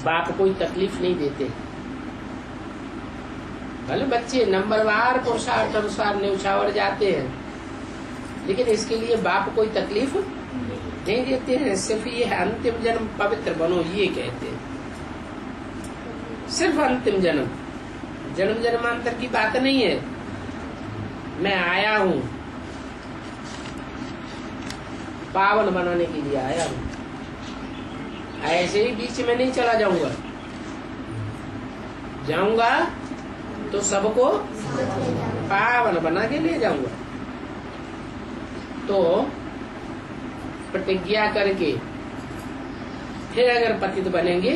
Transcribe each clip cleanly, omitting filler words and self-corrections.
बाप कोई तकलीफ नहीं देते। भले बच्चे नंबरवार पुरुषार्थ अनुसार न्यौछावर जाते हैं, लेकिन इसके लिए बाप कोई तकलीफ नहीं देते हैं। सिर्फ ये अंतिम जन्म पवित्र बनो ये कहते हैं, सिर्फ अंतिम जन्म, जन्म जन्मांतर की बात नहीं है। मैं आया हूँ पावन बनाने के लिए आया हूँ, ऐसे ही बीच में नहीं चला जाऊंगा। जाऊंगा तो सबको पावन बना के ले जाऊंगा। तो प्रतिज्ञा करके फिर अगर पतित बनेंगे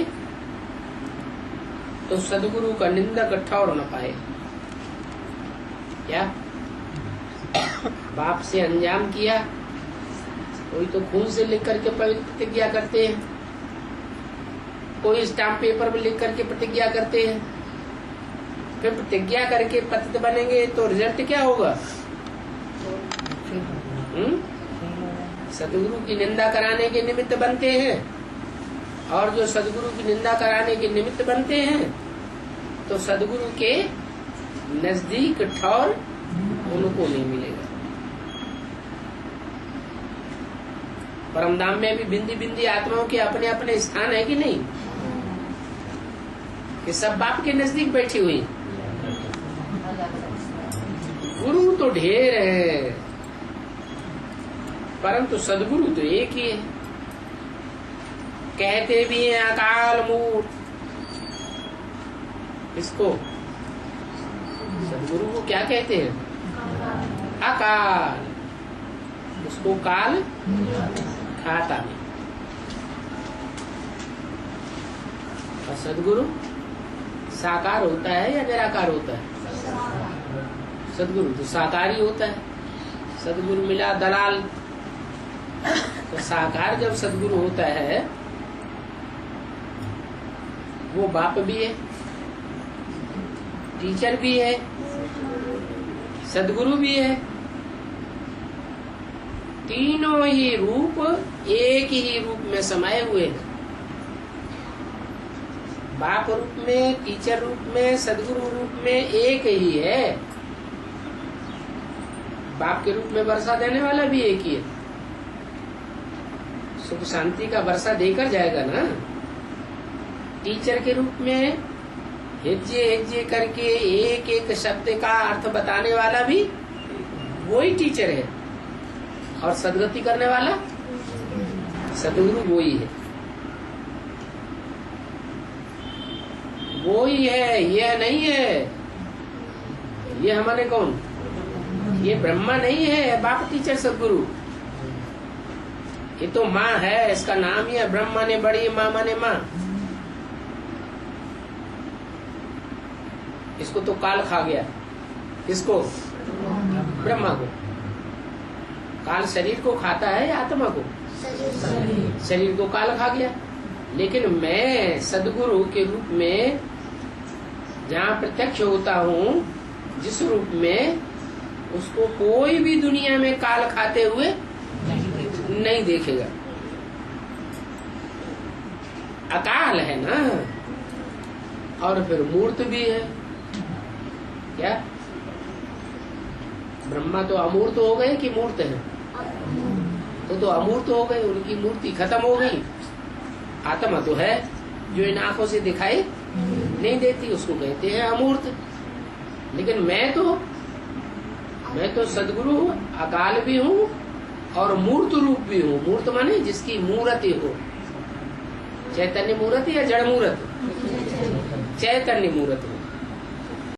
तो सदगुरु का निंदक ठौर न पाए। क्या बाप से अंजाम किया, कोई तो खून से लिख करके प्रतिज्ञा करते हैं, कोई स्टाम्प पेपर में लिख करके प्रतिज्ञा करते हैं। फिर प्रतिज्ञा करके पतित बनेंगे तो रिजल्ट क्या होगा? सदगुरु की निंदा कराने के निमित्त बनते हैं, और जो सदगुरु की निंदा कराने के निमित्त बनते हैं तो सदगुरु के नजदीक ठौर उनको नहीं मिलेगा। परमधाम में भी बिंदी बिंदी आत्माओं के अपने अपने स्थान है कि नहीं, कि सब बाप के नजदीक बैठी हुई। गुरु तो ढेर है, परंतु सदगुरु तो एक ही है। कहते भी हैं अकाल मूर्त, इसको सदगुरु को क्या कहते हैं? अकाल। उसको काल खाता नहीं। और सदगुरु साकार होता है या निराकार होता है? सदगुरु तो साकार ही होता है। सदगुरु मिला दलाल। तो साकार जब सदगुरु होता है, वो बाप भी है, टीचर भी है, सदगुरु भी है। तीनों ही रूप एक ही रूप में समाये हुए हैं। बाप रूप में, टीचर रूप में, सदगुरु रूप में एक ही है। बाप के रूप में वर्षा देने वाला भी एक ही है। सुख शांति का वर्षा देकर जाएगा ना। टीचर के रूप में हेज्जे हेज्जे करके एक एक शब्द का अर्थ बताने वाला भी वही टीचर है, और सदगति करने वाला सदगुरु वही है। वही है, यह नहीं है। ये हमारे कौन? ये ब्रह्मा नहीं है, बाप टीचर सदगुरु। ये तो माँ है, इसका नाम ही है ब्रह्मा ने बड़ी, माँ माने माँ। इसको तो काल खा गया। किसको? ब्रह्मा को। काल शरीर को खाता है या आत्मा को? शरीर को काल खा गया। लेकिन मैं सदगुरु के रूप में जहाँ प्रत्यक्ष होता हूँ, जिस रूप में, उसको कोई भी दुनिया में काल खाते हुए नहीं देखेगा। अकाल है ना, और फिर मूर्त भी है। क्या ब्रह्मा तो अमूर्त हो गए कि मूर्त है? तो अमूर्त हो गए, उनकी मूर्ति खत्म हो गई। आत्मा तो है, जो इन आंखों से दिखाई नहीं देती, उसको कहते हैं अमूर्त। लेकिन मैं तो सदगुरु हूँ, अकाल भी हूँ और मूर्त रूप भी हूँ। मूर्त माने जिसकी मूर्ति हो। चैतन्य मूर्ति या जड़ मूर्त? चैतन्य मूर्त।